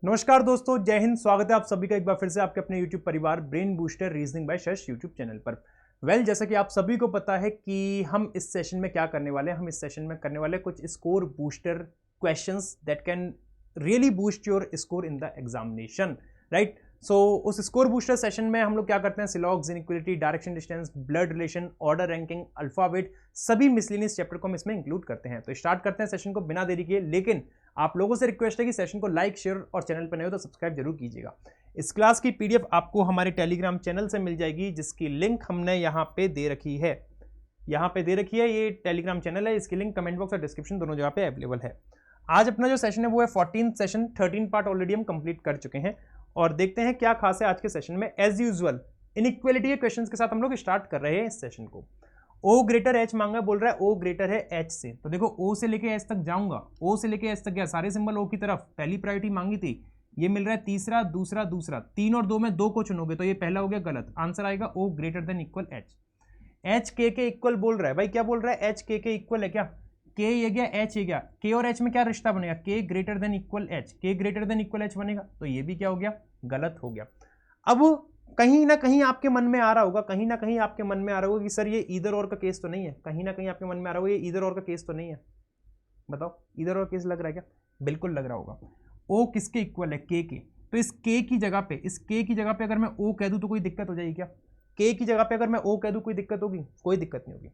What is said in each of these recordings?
नमस्कार दोस्तों, जय हिंद। स्वागत है आप सभी का एक बार फिर से आपके अपने YouTube परिवार brain booster reasoning by Shash YouTube channel पर। जैसा कि आप सभी को पता है कि हम इस सेशन में क्या करने वाले हैं। हम इस सेशन में करने वाले कुछ score booster questions that can really boost your score in the examination, right. So उस स्कोर बूस्टर सेशन में हम लोग क्या करते हैं, syllogisms, inequality, direction distance, blood relation, order ranking, alphabet, सभी मिसलिनियस चैप्टर को हम इसमें इंक्लूड करते हैं। तो स्टार्ट करते हैं सेशन को बिना देरी किए। लेकिन आप लोगों से रिक्वेस्ट है कि सेशन को लाइक, शेयर और चैनल पर नए हो तो सब्सक्राइब जरूर कीजिएगा। इस क्लास की पीडीएफ आपको हमारे टेलीग्राम चैनल से मिल जाएगी, जिसकी लिंक हमने यहाँ पे दे रखी है। ये टेलीग्राम चैनल है, इसकी लिंक कमेंट बॉक्स और डिस्क्रिप्शन दोनों जगह पे अवेलेबल है। आज अपना जो सेशन है वो है 14th सेशन। 13 पार्ट ऑलरेडी हम कंप्लीट कर चुके हैं और देखते हैं क्या खास है आज के सेशन में। एज यूजुअल इनइक्वालिटी के क्वेश्चंस के साथ हम लोग स्टार्ट कर रहे हैं इस सेशन को। O ग्रेटर H मांगा, बोल रहा है O ग्रेटर है H से। तो देखो O से लेके H तक जाऊंगा, O से लेके H तक गया, सारे सिंबल O की तरफ। पहली प्रायोरिटी मांगी थी, ये मिल रहा है तीसरा, दूसरा, दूसरा, 3 और 2 में 2 को चुनोगे तो ये पहला हो गया गलत। आंसर आएगा O greater than equal H। H K के इक्वल बोल रहा है भाई, क्या बोल रहा है? H K के इक्वल है क्या? K ये गया, H ये गया, K और H में क्या रिश्ता बनेगा? K greater than equal H, K greater than equal H बनेगा, तो ये भी क्या हो गया? गलत हो गया। अब कहीं ना कहीं आपके मन में आ रहा होगा, कि सर ये ईदर और का केस तो नहीं है। कहीं ना कहीं आपके मन में आ रहा होगा ये ईदर और का केस तो नहीं है। बताओ, ईदर और केस लग रहा है क्या? बिल्कुल लग रहा होगा। O किसके इक्वल है? K के। तो इस K की जगह पे अगर मैं O कह दूं तो कोई दिक्कत हो जाएगी क्या? K की जगह पे अगर मैं O कह दूं कोई दिक्कत होगी? कोई दिक्कत नहीं होगी।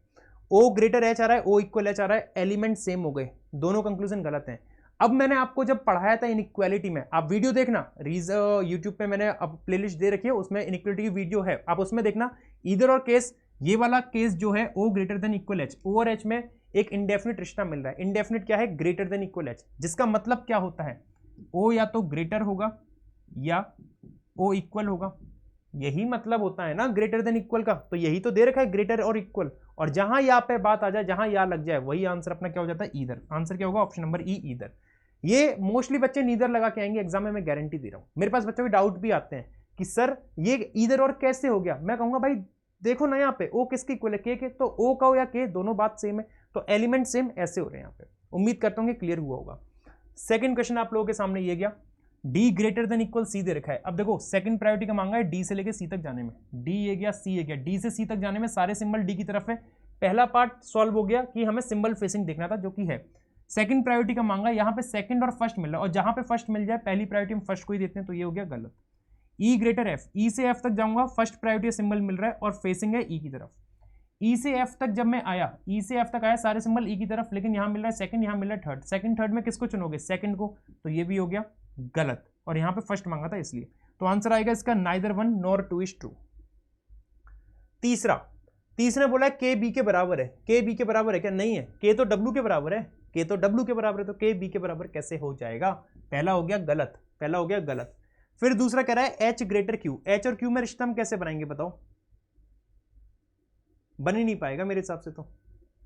O ग्रेटर H आ रहा है, O इक्वल H आ रहा है, एलिमेंट सेम हो गए, दोनों कंक्लूजन गलत हैं। अब मैंने आपको जब पढ़ाया था इनइक्वालिटी में, आप वीडियो देखना, यूट्यूब पे मैंने अब प्लेलिस्ट दे रखी है, उसमें इनइक्वालिटी की वीडियो है, आप उसमें देखना। ईदर और केस, ये वाला केस जो है O greater than equal H, O और H में एक इंडेफिनिट रिश्ता मिल रहा है। इंडेफिनिट क्या है? ग्रेटर देन इक्वल H, जिसका मतलब क्या होता है? O या तो ग्रेटर होगा या O इक्वल होगा। यही मतलब होता है ना ग्रेटर देन इक्वल का। तो यही तो दे रखा है, ग्रेटर और इक्वल। और जहां या पे बात आ जाए, जहां या लग जाए, वही आंसर अपना क्या हो जाता है? ईदर। आंसर क्या होगा? ऑप्शन नंबर ई, ईदर। ये मोस्टली बच्चे नीदर लगा के आएंगे एग्जाम में, मैं गारंटी दे रहा हूं। मेरे पास बच्चों के डाउट भी आते हैं कि सर ये ईदर और कैसे हो गया। मैं कहूंगा भाई देखो ना, यहाँ पे O किसके इक्वल है? K के। तो O का हो या K, दोनों बात सेम है, तो एलिमेंट सेम ऐसे हो रहे हैं यहाँ पे। उम्मीद करता हूँ कि क्लियर हुआ होगा। सेकंड क्वेश्चन आप लोगों के सामने ये गया, D greater than equal C दे रखा है। अब देखो सेकंड प्रायोरिटी का मांगा है D से लेके C तक जाने में। D ये गया, C ये गया। D से C तक जाने में सारे सिंबल D की तरफ है। पहला पार्ट सॉल्व हो गया कि हमें सिंबल फेसिंग देखना था, जो कि है। सेकंड प्रायोरिटी का मांगा, यहाँ पे सेकंड और फर्स्ट मिल रहा है, और जहां पे फर्स्ट मिल जाए पहली प्रायोरिटी हम फर्स्ट को ही देते हैं, तो ये हो गया गलत। E ग्रेटर F, E से F तक जाऊंगा, फर्स्ट प्रायोरिटी सिंबल मिल रहा है और फेसिंग है E की तरफ। E से F तक जब मैं आया, E से F तक आया, सारे सिंबल E की तरफ, लेकिन यहाँ मिल रहा है सेकंड, यहाँ मिल रहा है थर्ड। सेकंड थर्ड में किसको चुनोगे? सेकंड को, तो ये भी हो गया गलत। और यहाँ पे फर्स्ट मांगा था इसलिए, तो आंसर आएगा इसका नाइदर 1 नॉर 2 इज ट्रू। तीसरा बोला है K B के बराबर है। K B के बराबर है क्या? नहीं है। K तो W के बराबर है, K तो W के बराबर है, तो K B के बराबर कैसे हो जाएगा? पहला हो गया गलत। फिर दूसरा कह रहा है H ग्रेटर Q। H और Q में रिश्ता हम कैसे बनाएंगे बताओ? बन ही नहीं पाएगा मेरे हिसाब से। तो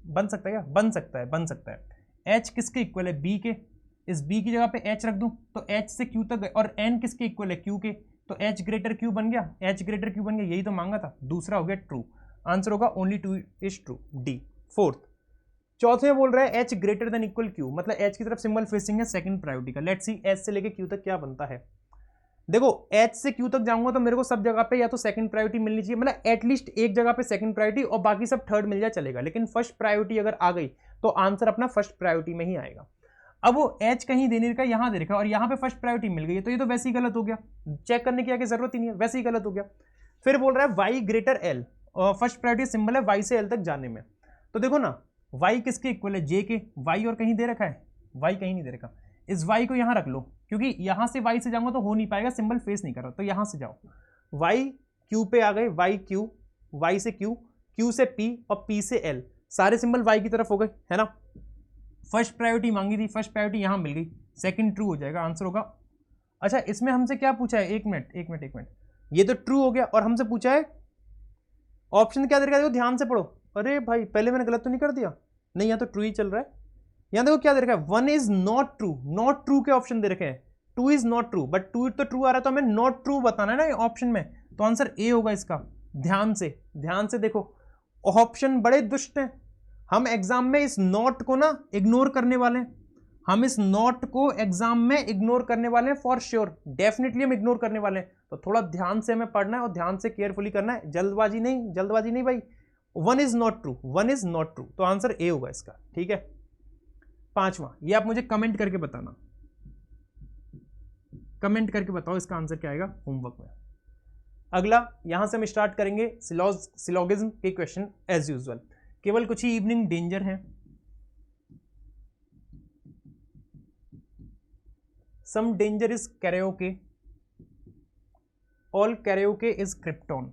बन सकता है क्या? बन सकता है। H किसके इक्वल है? B के। इस B की जगह पे H रख दूं तो H से Q तक गए, और N किसके इक्वल है? Q के। तो H ग्रेटर Q बन गया, यही तो मांगा था। दूसरा हो गया ट्रू। आंसर होगा only 2 is true, D. Fourth, चौथे में बोल रहा है H greater than equal Q, मतलब H की तरफ सिंबल फेसिंग है सेकंड प्रायोरिटी का। लेट्स सी H से लेके Q तक क्या बनता है। देखो H से Q तक जाऊंगा तो मेरे को सब जगह पे या तो सेकंड प्रायोरिटी मिलनी चाहिए, मतलब एटलीस्ट एक जगह पे सेकंड प्रायोरिटी, और बाकी सब थर्ड मिल जाए चलेगा। लेकिन फर्स्ट प्रायोरिटी अगर आ गई तो आंसर अपना फर्स्ट प्रायोरिटी में ही आएगा। अब वो H कहीं देने का, यहां दे रखा, और यहां पे फर्स्ट प्रायोरिटी मिल गई है, तो ये तो वैसे ही गलत हो गया, चेक करने की आगे जरूरत ही नहीं है, वैसे ही गलत हो गया। फिर बोल रहा है Y ग्रेटर L, और फर्स्ट प्रायोरिटी सिंबल है Y से L तक जाने में। तो देखो ना, Y किसके इक्वल है? J के। Y और कहीं दे रखा है? Y कहीं नहीं दे रखा। इस Y को यहां रख लो, क्योंकि यहां से Y से जाऊंगा तो हो नहीं पाएगा, सिंबल फेस नहीं कर रहा, तो यहां से जाओ। Y Q पे आ गए, Y Q, Y से Q, Q से P और P से L, सारे सिंबल Y की तरफ हो गए, है ना। फर्स्ट प्रायोरिटी मांगी थी, फर्स्ट प्रायोरिटी यहां मिल गई, सेकंड ट्रू हो जाएगा, आंसर होगा। अच्छा, इसमें हमसे क्या पूछा है? एक मिनट, ये तो ट्रू हो गया, और हमसे पूछा है ऑप्शन क्या दे रखा है? देखो ध्यान से पढ़ो। अरे भाई पहले मैंने गलत तो नहीं कर दिया? नहीं, यहाँ तो ट्रू ही चल रहा है। यहाँ देखो क्या दे रखा है, 1 इज नॉट ट्रू के ऑप्शन दे रखे हैं। 2 इज नॉट ट्रू, बट 2 तो ट्रू आ रहा है, तो हमें नॉट ट्रू बताना है ना ऑप्शन में, तो आंसर ए होगा इसका। ध्यान से देखो, ऑप्शन बड़े दुष्ट हैं। हम एग्जाम में इस नॉट को ना इग्नोर करने वाले हैं। हम इस नॉट को एग्जाम में इग्नोर करने वाले हैं फॉर श्योर, डेफिनेटली हम इग्नोर करने वाले हैं। तो थोड़ा ध्यान से हमें पढ़ना है और ध्यान से केयरफुली करना है, जल्दबाजी नहीं, जल्दबाजी नहीं भाई। 1 is not true, 1 is not true, तो आंसर ए होगा इसका, ठीक है। 5वां, ये आप मुझे कमेंट करके बताना, कमेंट करके बताओ इसका आंसर क्या आएगा होमवर्क में। अगला यहां से हम स्टार्ट करेंगे सिलोगिज्म के क्वेश्चन एज यूजुअल। केवल कुछ ही इवनिंग डेंजर है। Some danger is karaoke, all karaoke is krypton.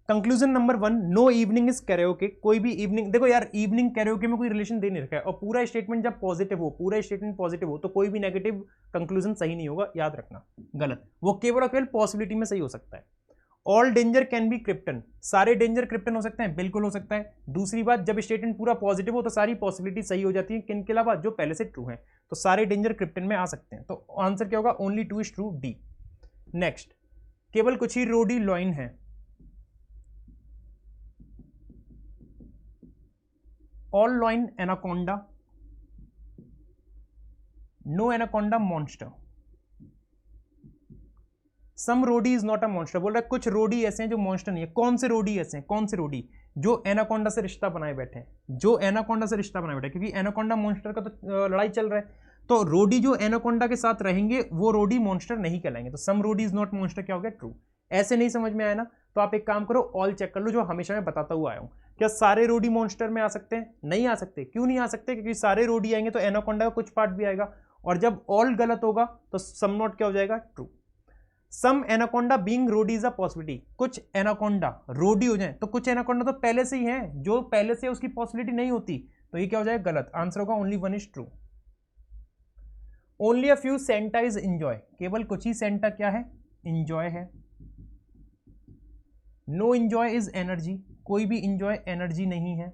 Conclusion number 1, no evening is karaoke, कोई भी इवनिंग, देखो यार इवनिंग कैरियोके में कोई रिलेशन दे नहीं रखा है, और पूरा स्टेटमेंट जब पॉजिटिव हो, पूरा स्टेटमेंट पॉजिटिव हो तो कोई भी नेगेटिव कंक्लूजन सही नहीं होगा, याद रखना, गलत, वो केवल और केवल पॉसिबिलिटी में सही हो सकता है। All danger can be krypton, सारे डेंजर क्रिप्टन हो सकते हैं, बिल्कुल हो सकता है। दूसरी बात, जब स्टेटमेंट पूरा पॉजिटिव हो तो सारी पॉसिबिलिटी सही हो जाती है, किन के अलावा, जो पहले से ट्रू है, तो सारे डेंजर क्रिप्टन में आ सकते हैं, तो आंसर क्या होगा, only 2 is true, D. Next, केवल कुछ ही रोडी लॉइन है, all lion anaconda, no anaconda monster. Some rowdy is not a monster, बोल रहा है कुछ रोडी ऐसे हैं जो मॉन्स्टर नहीं है। कौन से रोडी ऐसे हैं, कौन से रोडी, जो एनाकोंडा से रिश्ता बनाए बैठे हैं, जो एनाकोंडा से रिश्ता बनाए बैठे हैं, क्योंकि एनाकोंडा मॉन्स्टर का तो लड़ाई चल रहा है, तो रोडी जो एनाकोंडा के साथ रहेंगे वो रोडी मॉन्स्टर नहीं कहलाएंगे, तो सम रोडी इज नॉट मॉन्स्टर क्या हो गया, ट्रू। ऐसे नहीं समझ में आया ना, तो आप एक काम करो, ऑल चेक कर लो, जो हमेशा मैं बताता हुआ आया हूं। क्या सारे रोडी मॉन्स्टर में आ सकते हैं, नहीं आ सकते, क्यों नहीं आ सकते, क्योंकि सारे रोडी आएंगे तो एनाकोंडा का कुछ पार्ट भी आएगा, और जब ऑल गलत होगा तो सम नॉट क्या हो जाएगा, true. Some anaconda being rowdy is a possibility, कुछ एनाकोंडा रोडी हो जाए, तो कुछ एनाकोंडा तो पहले से ही है, जो पहले से उसकी पॉसिबिलिटी नहीं होती, तो ये क्या हो जाएगा, गलत, आंसर होगा only 1 is true. Only a few Santa is enjoy, केवल कुछ ही सेंटा क्या है, इंजॉय है। नो इंजॉय इज एनर्जी, कोई भी इंजॉय एनर्जी नहीं है।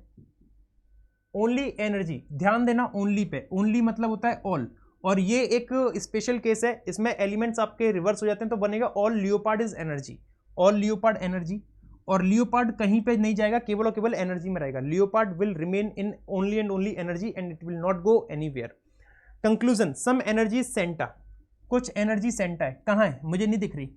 ओनली एनर्जी, ध्यान देना ओनली पे, ओनली मतलब होता है ऑल, और ये एक स्पेशल केस है, इसमें एलिमेंट्स आपके रिवर्स हो जाते हैं, तो बनेगा all leopard is energy, all leopard energy, और लियोपार्ड कहीं पे नहीं जाएगा, केवल और केवल एनर्जी में रहेगा। Leopard will remain in only and only energy and it will not go anywhere. Conclusion, some energy santa, कुछ एनर्जी सेंटा है, कहाँ है, मुझे नहीं दिख रही।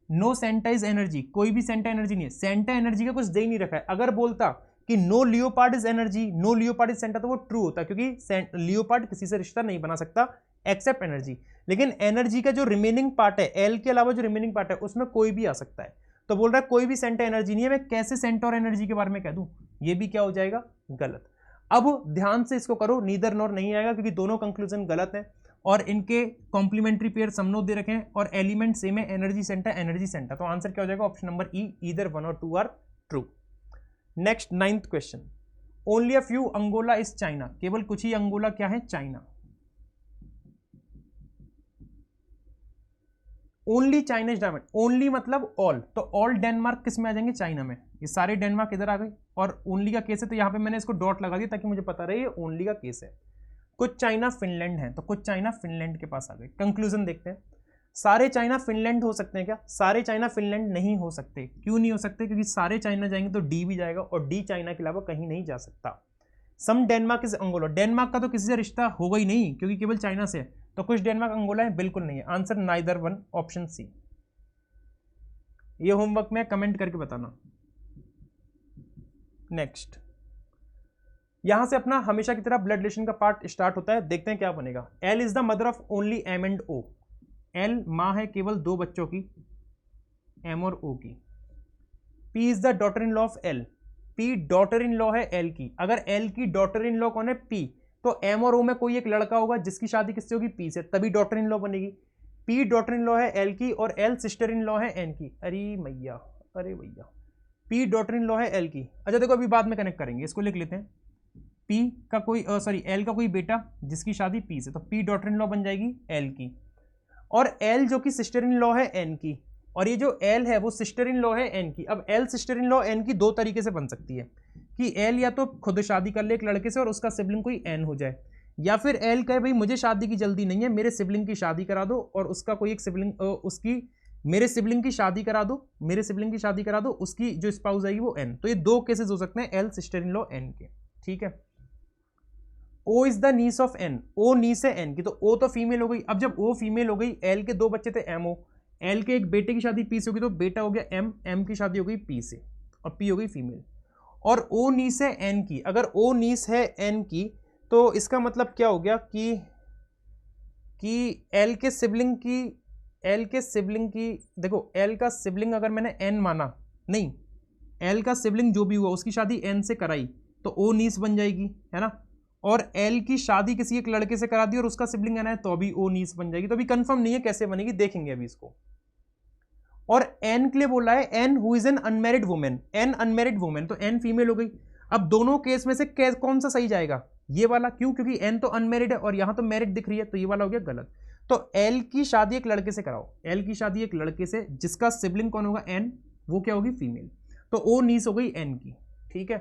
नो सेंटा इज एनर्जी, कोई भी सेंटा एनर्जी नहीं है, सेंटा एनर्जी का कुछ दे ही नहीं रखा है। अगर बोलता कि no leopard is energy, no leopard is santa, तो वो ट्रू होता, क्योंकि लियोपार्ड किसी से रिश्ता नहीं बना सकता एक्सेप्ट एनर्जी। लेकिन एनर्जी का जो रिमेनिंग पार्ट है, एल के अलावा जो रिमेनिंग पार्ट है, उसमें कोई भी आ सकता है, तो बोल रहा है कोई भी सेंटा एनर्जी नहीं है, मैं कैसे सेंटा और एनर्जी के बारे में कह दूं, ये भी क्या हो जाएगा, गलत। अब ध्यान से इसको करो, नीदर नॉर नहीं आएगा, क्योंकि दोनों कंक्लूजन गलत है, और इनके कॉम्प्लीमेंट्री पेयर समनोट दे रखे हैं, और एलिमेंट सेम है, एनर्जी सेंटा एनर्जी सेंटा, तो आंसर क्या हो जाएगा, ऑप्शन नंबर ई, ईदर 1 और 2 are true. Next 9th question, only a few Angola is China, केवल कुछ ही अंगोला क्या है, China. Only Chinese diamond, only मतलब ऑल, तो ऑल डेनमार्क किस में आ जाएंगे, चाइना में, ये सारे डेनमार्क इधर आ गए, और ओनली का केस है तो यहां पे मैंने इसको डॉट लगा दिया ताकि मुझे पता रहे ये ओनली का केस है। कुछ चाइना फिनलैंड है, तो कुछ चाइना फिनलैंड के पास आ गए। कंक्लूजन देखते हैं, सारे चाइना फिनलैंड हो सकते हैं क्या, सारे चाइना फिनलैंड नहीं हो सकते, क्यों नहीं हो सकते, क्योंकि सारे चाइना जाएंगे तो डी भी जाएगा, और डी चाइना के अलावा कहीं नहीं जा सकता। सम डेनमार्क इज अंगोला, डेनमार्क का तो किसी से रिश्ता होगा ही नहीं, क्योंकि केवल चाइना से है, तो कुछ डेनमार्क अंगोला है, बिल्कुल नहीं है, आंसर नाइदर 1, ऑप्शन सी। ये होमवर्क में कमेंट करके बताना। नेक्स्ट, यहां से अपना हमेशा की तरह ब्लड रिलेशन का पार्ट स्टार्ट होता है, देखते हैं क्या बनेगा। L is the mother of only M and O, L माँ है केवल 2 बच्चों की, एम और ओ की। P is the daughter in law of L, P daughter in law है एल की, अगर एल की डॉटर इन लॉ कौन है, पी, तो एम और ओ में कोई एक लड़का होगा जिसकी शादी किससे होगी, पी से, तभी डॉटर इन लॉ बनेगी। पी डॉटर इन लॉ है एल की, और एल सिस्टर इन लॉ है एन की। अरे मैया, अरे भैया, पी डॉटर इन लॉ है एल की। अच्छा देखो, अभी बाद में कनेक्ट करेंगे, इसको लिख लेते हैं। पी का कोई एल का कोई बेटा जिसकी शादी पी से, तो पी डॉटर इन लॉ बन जाएगी एल की, और एल जो कि सिस्टर इन लॉ है एन की, और ये जो एल है वो सिस्टर इन लॉ है एन की। अब L sister in law N की 2 तरीके से बन सकती है, कि एल या तो खुद शादी कर ले एक लड़के से और उसका सिबलिंग कोई एन हो जाए, या फिर एल कहे भाई मुझे शादी की जल्दी नहीं है, मेरे सिबलिंग की शादी करा दो, और उसका कोई एक सिबलिंग उसकी मेरे सिबलिंग की शादी करा दो, मेरे सिबलिंग की शादी करा दो, उसकी जो स्पाउस आएगी वो एन। तो ये 2 केसेस हो सकते हैं L sister in law N K, ठीक है। O is the niece of N, O niece है एन की, तो ओ तो फीमेल हो गई। अब जब ओ फीमेल हो गई, एल के 2 बच्चे थे एम ओ, एल के एक बेटे की शादी पी से होगी तो बेटा हो गया एम, एम की शादी हो गई पी से और पी हो गई फीमेल। और ओ नीस है एन की, अगर ओ नीस है एन की तो इसका मतलब क्या हो गया कि एल के सिबलिंग की देखो, एल का सिबलिंग अगर मैंने एन माना, नहीं, एल का सिबलिंग जो भी हुआ उसकी शादी एन से कराई तो ओ नीस बन जाएगी, है ना। और एल की शादी किसी एक लड़के से करा दी और उसका सिबलिंग एन है तो अभी ओ नीस बन जाएगी। तो अभी कंफर्म नहीं है कैसे बनेगी, देखेंगे अभी इसको। और एन के लिए बोला है N who is an unmarried women, an unmarried women, तो एन फीमेल हो गई। अब दोनों केस में से कौन सा सही जाएगा, ये वाला, क्यों, क्योंकि एन तो अनमैरिड है और यहां तो मैरिड दिख रही है, तो ये वाला हो गया गलत। तो एल की शादी एक लड़के से कराओ, एल की शादी एक लड़के से जिसका सिबलिंग कौन होगा एन, वो क्या होगी फीमेल, तो ओ नीस हो गई एन की, ठीक है।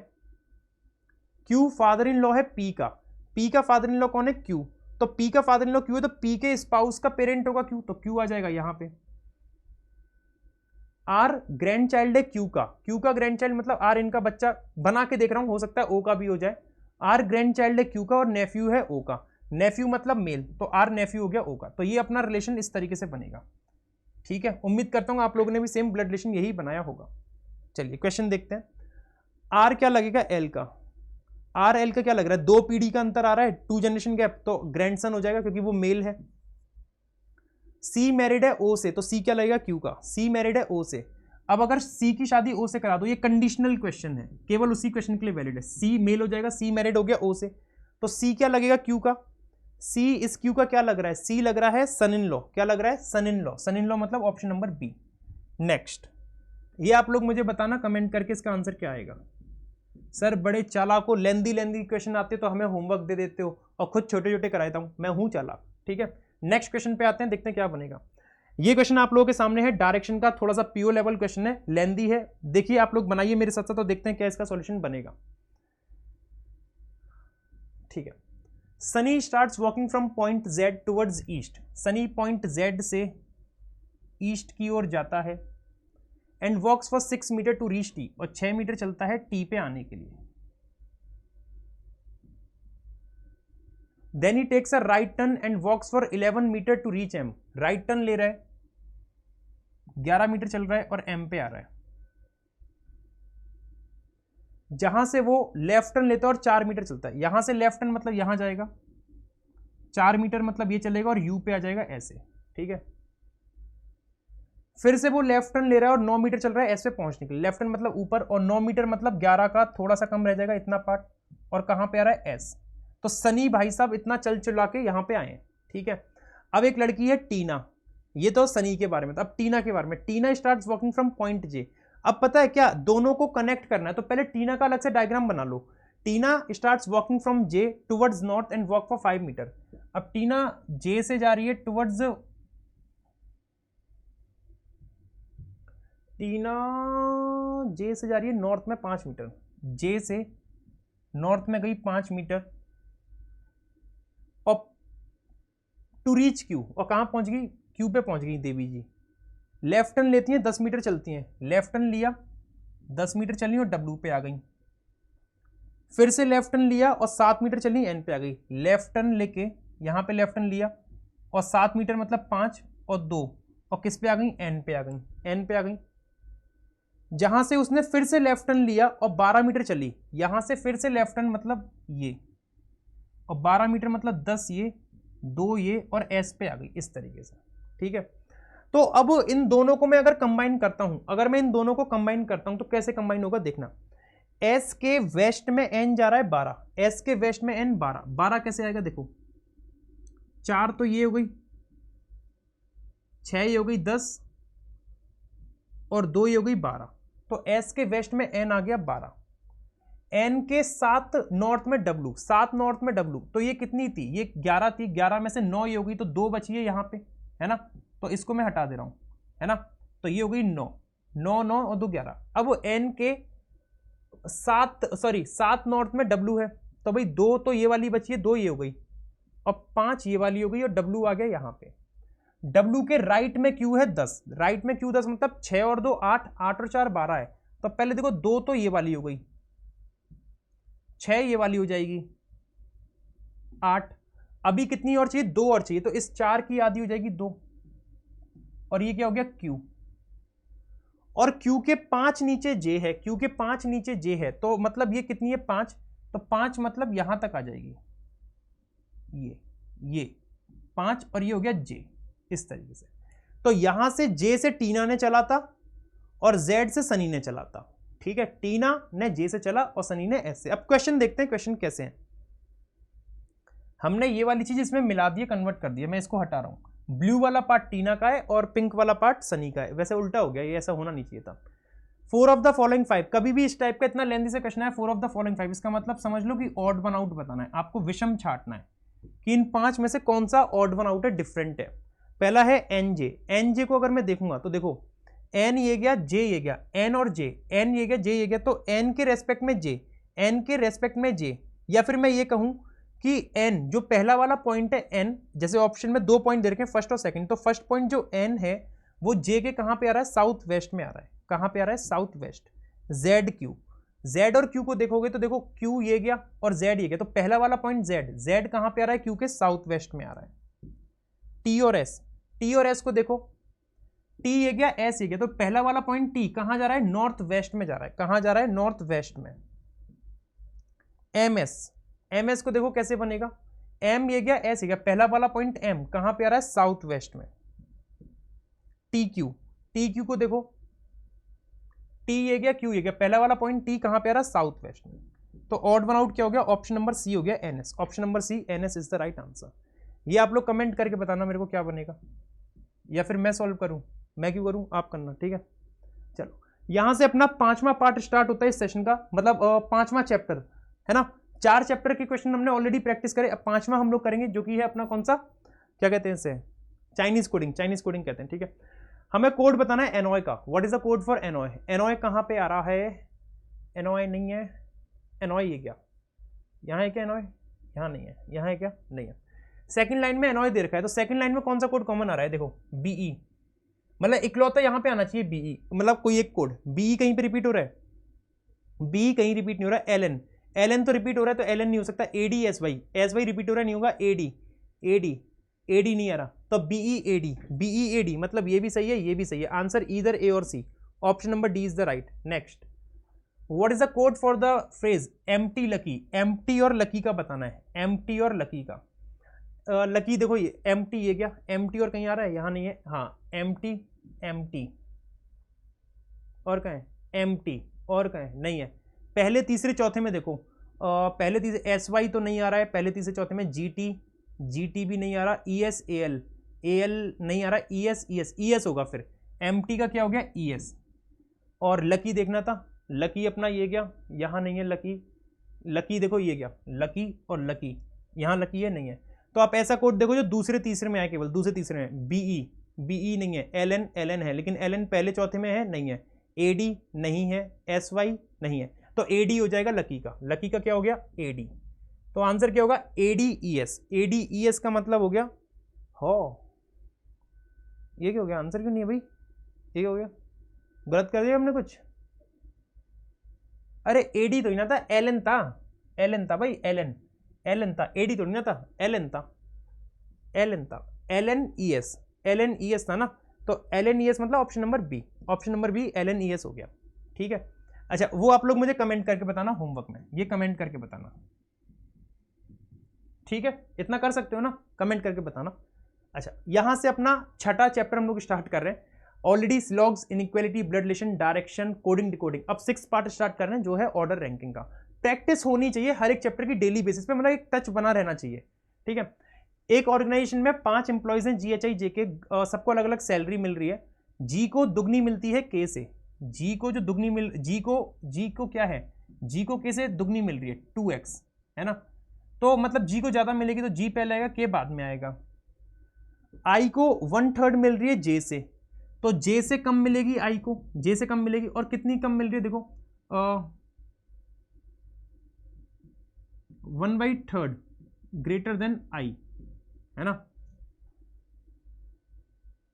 क्यू फादर इन लॉ है पी का, पी का फादर इन लॉ कौन है क्यू, तो पी का फादर इन लॉ क्यू है तो पी के स्पाउस का पेरेंट होगा क्यू, तो क्यू आ जाएगा यहां पे। आर ग्रैंड चाइल्ड है क्यू का, क्यू का ग्रैंड चाइल्ड मतलब आर इनका बच्चा, बना के देख रहा हूं, हो सकता है ओ का भी हो जाए। आर ग्रैंड चाइल्ड है क्यू का और नेफ्यू है ओ का, नेफ्यू मतलब मेल, तो आर नेफ्यू हो गया ओ का। तो ये अपना रिलेशन इस तरीके से बनेगा, ठीक है। उम्मीद करता हूं आप लोगों ने भी सेम ब्लड रिलेशन यही बनाया होगा। चलिए क्वेश्चन देखते हैं। आर क्या लगेगा एल का, आर एल का क्या लग रहा है, 2 पीढ़ी का अंतर आ रहा है, 2 जनरेशन गैप, तो ग्रैंडसन हो जाएगा क्योंकि वो मेल है। सी मैरिड है ओ से, तो सी क्या लगेगा क्यू का, सी मैरिड है ओ से। अब अगर सी की शादी ओ से करा दो, ये कंडीशनल क्वेश्चन है, केवल उसी क्वेश्चन के लिए वैलिड है। सी मेल हो जाएगा, सी मैरिड हो गया ओ से, तो सी क्या लगेगा क्यू का, सी इस क्यू का क्या लग रहा है, सी लग रहा है सन इन लॉ, क्या लग रहा है son in law, son in law मतलब ऑप्शन नंबर बी। नेक्स्ट, ये आप लोग मुझे बताना कमेंट करके इसका आंसर क्या आएगा। सर बड़े चालाक हो, लेंदी क्वेश्चन आते तो हमें होमवर्क दे देते हो और खुद छोटे छोटे कराता हूं, मैं हूं चालाक, ठीक है। नेक्स्ट क्वेश्चन पे आते हैं, देखते हैं क्या बनेगा। ये क्वेश्चन आप लोगों के सामने है, डायरेक्शन का थोड़ा सा पीओ लेवल क्वेश्चन है, लेंदी है, देखिए आप लोग बनाइए मेरे साथ साथ, तो देखते हैं क्या इसका सॉल्यूशन बनेगा, ठीक है। Sunny starts walking from point Z towards east, Sunny point Z से ईस्ट की ओर जाता है, and walks for 6 meter to reach T, और 6 मीटर चलता है टी पे आने के लिए। Then he takes a right turn and walks for 11 meter to reach M, right turn ले रहा है, 11 मीटर चल रहा है और एम पे आ रहा है। जहां से वो लेफ्ट टर्न लेता है और 4 मीटर चलता है, यहां से लेफ्ट टर्न मतलब यहां जाएगा, 4 मीटर मतलब ये चलेगा और यू पे आ जाएगा ऐसे, ठीक है। फिर से वो लेफ्ट टर्न ले रहा है और 9 मीटर चल रहा है एस पे पहुंचने के लिए, लेफ्ट टर्न मतलब ऊपर, और 9 मीटर मतलब 11 का थोड़ा सा कम रह जाएगा इतना पार्ट, और कहां पे आ रहा है एस। तो सनी भाई साहब इतना चल चला के यहां पे आए, ठीक है। अब एक लड़की है टीना, ये तो सनी के बारे में था, अब टीना के बारे में। टीना स्टार्ट्स वॉकिंग फ्रॉम पॉइंट जे, अब पता है क्या, दोनों को कनेक्ट करना है, तो पहले टीना का अलग से डायग्राम बना लो। Tina starts walking from J towards north and walk for 5 metre. अब टीना जे से जा रही है टुवर्ड्स, टीना जे से जा रही है नॉर्थ में 5 मीटर, जे से नॉर्थ में गई 5 मीटर, और टू रीच क्यू, और कहां पहुंच गई, क्यू पे पहुंच गई देवी जी। लेफ्ट टर्न लेती हैं, 10 मीटर चलती हैं, लेफ्ट टर्न लिया 10 मीटर चली और डब्ल्यू पे आ गई। फिर से लेफ्ट टर्न लिया और 7 मीटर चली एन पे आ गई। लेफ्ट टर्न लेके यहां पे लेफ्ट टर्न लिया और 7 मीटर मतलब 5 और 2, और किस पे आ गई, एन पे आ गई, एन पे आ गई। जहां से उसने फिर से लेफ्ट टर्न लिया और 12 मीटर चली, यहां से फिर से लेफ्ट टर्न मतलब ये, और 12 मीटर मतलब 10 ये, 2 ये, और एस पे आ गई इस तरीके से, ठीक है। तो अब इन दोनों को मैं अगर कंबाइन करता हूं, अगर मैं इन दोनों को कंबाइन करता हूं तो कैसे कंबाइन होगा देखना। एस के वेस्ट में एन जा रहा है 12, एस के वेस्ट में एन 12, 12 कैसे आएगा देखो, 4 तो ये हो गई, 6 ये हो गई 10, और 2 ये हो गई 12, तो एस के वेस्ट में एन आ गया 12। एन के 7 नॉर्थ में डब्लू, 7 नॉर्थ में डब्लू, तो ये कितनी थी, ये 11 थी, 11 में से 9 ये हो गई, तो 2 बची है यहाँ पे, है ना, तो इसको मैं हटा दे रहा हूं, है ना, तो ये हो गई 9, 9 9 और 2 11। अब एन के 7 नॉर्थ में डब्लू है, तो भाई 2 तो ये वाली बची है, 2 ये हो गई, और 5 ये वाली हो गई, और डब्लू आ गया यहाँ पे। डब्लू के राइट में क्यू है 10, राइट में क्यू 10 मतलब 6 और 2 8, 8 और 4 12 है, तो पहले देखो 2 तो ये वाली हो गई, 6 ये वाली हो जाएगी, 8, अभी कितनी और चाहिए, 2 और चाहिए, तो इस 4 की आधी हो जाएगी 2, और ये क्या हो गया Q, और Q के 5 नीचे J है, Q के 5 नीचे J है, तो मतलब ये कितनी है 5, तो 5 मतलब यहां तक आ जाएगी, ये 5, और ये हो गया J, इस तरीके से। तो यहां से J से टीना ने चला था और Z से सनी ने चला था, ठीक है, टीना ने J से चला और सनी ने S से। अब क्वेश्चन देखते हैं, क्वेश्चन कैसे हैं। हमने ये वाली चीज इसमें मिला दी, कन्वर्ट कर दिया, मैं इसको हटा रहा हूं, ब्लू वाला पार्ट टीना का है और पिंक वाला पार्ट सनी का है, वैसे उल्टा हो गया, ये ऐसा होना नहीं चाहिए था। 4 ऑफ द फॉलोइंग 5, कभी भी इस टाइप का इतना लेंथी से क्वेश्चन है 4 ऑफ द फॉलोइंग 5, इसका मतलब समझ लो कि ऑड वन आउट बताना है, आपको विषम छांटना है कि इन 5 में से कौन सा ऑड वन आउट है, डिफरेंट है। पहला है NJ, NJ को अगर मैं देखूंगा तो देखो N ये गया, J ये गया, N और J, N ये गया, J ये गया, तो N के रेस्पेक्ट में J, N के रेस्पेक्ट में J, या फिर मैं ये कहूं कि N जो पहला वाला पॉइंट है N, जैसे ऑप्शन में 2 पॉइंट दे रखे हैं फर्स्ट और सेकंड, तो फर्स्ट पॉइंट जो N है वो J के कहां पे आ रहा है, साउथ वेस्ट में आ रहा है, कहां पे आ रहा है, साउथ वेस्ट। ZQ, Z और Q को देखोगे तो देखो Q ये गया और Z ये गया, तो पहला वाला पॉइंट Z कहां पे आ रहा है, Q के साउथ वेस्ट में आ रहा है। T और S, T और S को देखो, T ये गया, S ये गया, तो पहला वाला पॉइंट T कहां जा रहा है, नॉर्थ वेस्ट में जा रहा है, कहां जा रहा है, नॉर्थ वेस्ट में। MS को देखो कैसे बनेगा, M ये गया, S ये गया, पहला वाला पॉइंट M कहां पे आ रहा है, साउथ वेस्ट में। TQ को देखो, T ये गया, Q ये गया, पहला वाला पॉइंट T कहां पे आ रहा है, साउथ वेस्ट में। तो ऑड वन आउट क्या हो गया, ऑप्शन नंबर C हो गया, NS, option number C NS is the right answer. ये आप लोग कमेंट करके बताना मेरे को क्या बनेगा, या फिर मैं सॉल्व करूं, मैं क्यों करूं, आप करना, ठीक है। चलो यहां से अपना 5वां पार्ट स्टार्ट होता है इस सेशन का, मतलब 5वां चैप्टर है ना। 4 चैप्टर के क्वेश्चन हमने ऑलरेडी प्रैक्टिस करे, अब 5वां हम लोग करेंगे, जो कि है अपना कौन सा, क्या कहते हैं इसे, चाइनीज कोडिंग कहते हैं, ठीक है। हमें कोड बताना है एनॉय का, what is the code for annoy, annoy कहां पे आ रहा है, एनॉय नहीं है, एनॉय ये क्या, यहाँ है क्या एनॉय, यहाँ नहीं है, यहाँ है क्या, नहीं है। सेकंड लाइन में एनॉय दे रखा है, तो सेकंड लाइन में कौन सा कोड कॉमन आ रहा है, देखो BE, मतलब इकलौता यहाँ पे आना चाहिए BE, मतलब कोई एक कोड, BE कहीं पे रिपीट हो रहा है, BE कहीं रिपीट नहीं हो रहा है, LN तो रिपीट हो रहा है, तो LN नहीं हो सकता, AD रिपीट हो रहा है, नहीं होगा, AD नहीं आ रहा, तो BE AD मतलब ये भी सही है, ये भी सही है, आंसर ईदर A और C, option number D is the right. Next, what is the code for the phrase empty lucky, empty और लकी का बताना है, एम्प्टी और लकी का। लकी देखो ये एम्प्टी ये क्या, एम्प्टी और कहीं आ रहा है, यहाँ नहीं है, हाँ एम्प्टी और कहीं है, एम्प्टी और कहीं नहीं है। पहले तीसरे चौथे में देखो, पहले तीसरे SY तो नहीं आ रहा है, पहले तीसरे चौथे में GT भी नहीं आ रहा, ES AL नहीं आ रहा, ES होगा, फिर MT का क्या हो गया, ES। और लकी देखना था, लकी अपना ये गया, यहाँ नहीं है लकी देखो ये गया, लकी और लकी, यहाँ लकी है नहीं है, तो आप ऐसा कोड देखो जो दूसरे तीसरे में आए, केवल दूसरे तीसरे में। BE नहीं है, LN है, लेकिन LN पहले चौथे में है, नहीं है, AD नहीं है, SY नहीं है, तो AD हो जाएगा लकी का क्या हो गया, AD, तो आंसर क्या होगा, ADES का मतलब हो गया, हो ये क्या हो गया, आंसर क्यों नहीं है भाई, ये क्या हो गया, गलत कर दिया हमने कुछ, अरे AD तो ही ना था, LN था भाई, LN था, AD तो नहीं ना था, LN था, LNES था ना, तो LNES मतलब ऑप्शन नंबर बी LNES हो गया, ठीक है। अच्छा वो आप लोग मुझे कमेंट करके बताना होमवर्क में, ये कमेंट करके बताना, ठीक है, इतना कर सकते हो ना, कमेंट करके बताना। अच्छा यहां से अपना 6ठा चैप्टर हम लोग स्टार्ट कर रहे हैं, already syllogisms, inequality, blood relation, direction, coding, decoding, अब 6 पार्ट स्टार्ट कर रहे हैं जो है ऑर्डर रैंकिंग का। प्रैक्टिस होनी चाहिए हर एक चैप्टर की डेली बेसिस पे, मतलब एक टच बना रहना चाहिए, ठीक है। एक ऑर्गेनाइजेशन में 5 एम्प्लॉयज हैं, GHI JK, सबको अलग अलग सैलरी मिल रही है, G को दुगनी मिलती है K से, G को जो दुगनी मिल G को क्या है, G को K से दुगनी मिल रही है 2x, है ना, तो मतलब G को ज्यादा मिलेगी तो G पहले आएगा, K बाद में आएगा। I को 1/3 मिल रही है J से, तो J से कम मिलेगी, I को J से कम मिलेगी, और कितनी कम मिल रही है देखो 1/3 ग्रेटर देन I, है ना,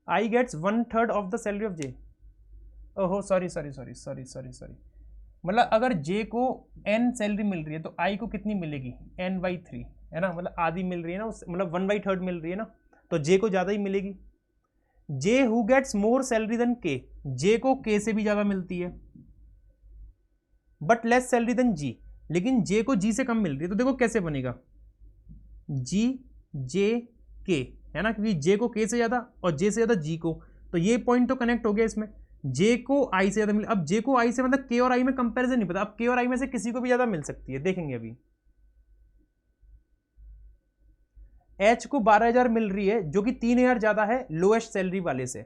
I gets 1/3 of the salary of J, ओहो सॉरी, मतलब अगर J को N सैलरी मिल रही है तो I को कितनी मिलेगी, N/3, है ना, मतलब आधी मिल रही है ना, मतलब 1/3 मिल रही है ना, तो जे को ज़्यादा ही मिलेगी। J who gets more salary than K, J को के से भी ज़्यादा मिलती है but less salary than G, लेकिन जे को जी से कम मिल रही है। तो देखो कैसे बनेगा, जी जे के, है ना, क्योंकि जे को के से ज़्यादा और जे से ज़्यादा जी को, तो ये पॉइंट तो कनेक्ट हो गया इसमें। जे को आई से ज़्यादा मिले, अब जे को आई से मतलब के और आई में कंपैरिजन नहीं पता, अब के और आई में से किसी को भी ज़्यादा मिल सकती है, देखेंगे अभी। एच को 12,000 मिल रही है जो कि 3,000 ज़्यादा है लोएस्ट सैलरी वाले से।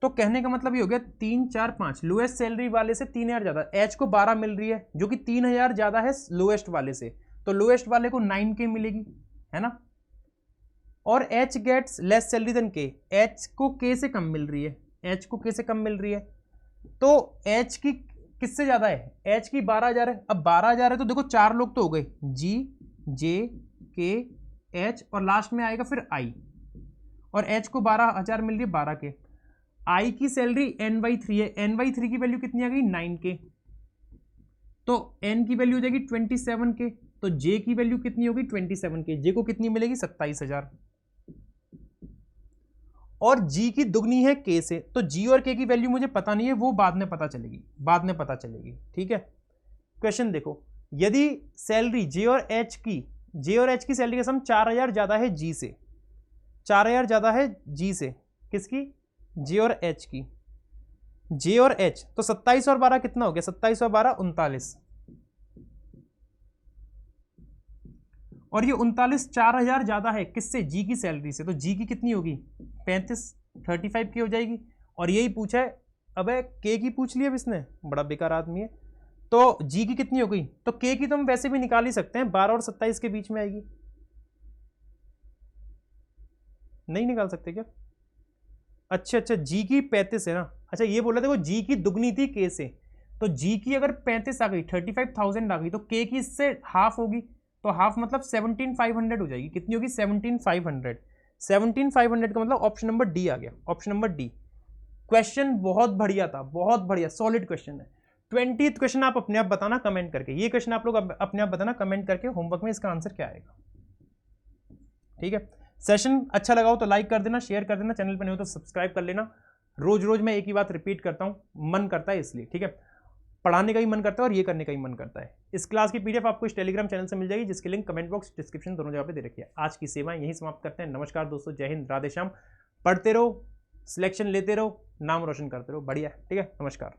तो कहने का मतलब ये हो गया 3 4 5, लोएस्ट सैलरी वाले से 3,000 ज़्यादा, एच को 12 मिल रही है जो कि 3,000 ज़्यादा है लोएस्ट वाले से, तो लोएस्ट वाले को 9K मिलेगी, है ना। और H gets less salary than K, H को के से कम मिल रही है, एच को के से कम मिल रही है, तो एच की किससे ज़्यादा है, एच की 12,000 है। अब 12,000 है तो देखो 4 लोग तो हो गए, जी जे के एच और लास्ट में आएगा फिर आई, और एच को 12,000 मिल रही है 12 के। आई की सैलरी n/3 है, n/3 की वैल्यू कितनी आ गई 9K, तो n की वैल्यू हो जाएगी 27K, तो जे की वैल्यू कितनी होगी 27K, जे को कितनी मिलेगी 27,000, और जी की दुगनी है के से, तो जी और के की वैल्यू मुझे पता नहीं है, वो बाद में पता चलेगी, बाद में पता चलेगी, ठीक है। क्वेश्चन देखो, यदि सैलरी जे और एच की सैलरी का सम 4,000 ज़्यादा है जी से, 4,000 ज़्यादा है जी से, किसकी, जे और एच की, जे और एच, तो 27 और 12 कितना हो गया, 27 और 12 39, और ये 39 4,000 ज़्यादा है किससे, जी की सैलरी से, तो जी की कितनी होगी 35, 35K हो जाएगी। और यही पूछा है, अबे के की पूछ लिया अब इसने, बड़ा बेकार आदमी है। तो जी की कितनी हो गई, तो के की तो हम वैसे भी निकाल ही सकते हैं, 12 और 27 के बीच में आएगी, नहीं निकाल सकते क्या, अच्छा जी की 35 है ना, अच्छा ये बोला देखो जी की दुगनी थी के से, तो जी की अगर 35 आ गई, 35,000 आ गई, तो के की इससे हाफ होगी, तो हाफ मतलब 17,500 हो जाएगी, कितनी होगी 17,500, 17,500 का मतलब ऑप्शन नंबर डी आ गया, ऑप्शन नंबर डी। क्वेश्चन बहुत बढ़िया था, बहुत बढ़िया सॉलिड क्वेश्चन है। 20th क्वेश्चन आप अपने आप बताना कमेंट करके, ये क्वेश्चन आप लोग अपने आप बताना कमेंट करके होमवर्क में इसका आंसर क्या आएगा, ठीक है। सेशन अच्छा लगा हो तो लाइक कर देना, शेयर कर देना, चैनल पर नहीं हो तो सब्सक्राइब कर लेना। रोज रोज मैं एक ही बात रिपीट करता हूँ, मन करता है इसलिए, ठीक है, पढ़ाने का ही मन करता है और ये करने का ही मन करता है। इस क्लास की पीडीएफ आपको इस टेलीग्राम चैनल से मिल जाएगी, जिसकी लिंक कमेंट बॉक्स डिस्क्रिप्शन दोनों जगह पे दे रखी है। आज की सेवाएं यही समाप्त करते हैं। नमस्कार दोस्तों, जय हिंद, राधे श्याम। पढ़ते रहो, सिलेक्शन लेते रहो, नाम रोशन करते रहो, बढ़िया, ठीक है, नमस्कार।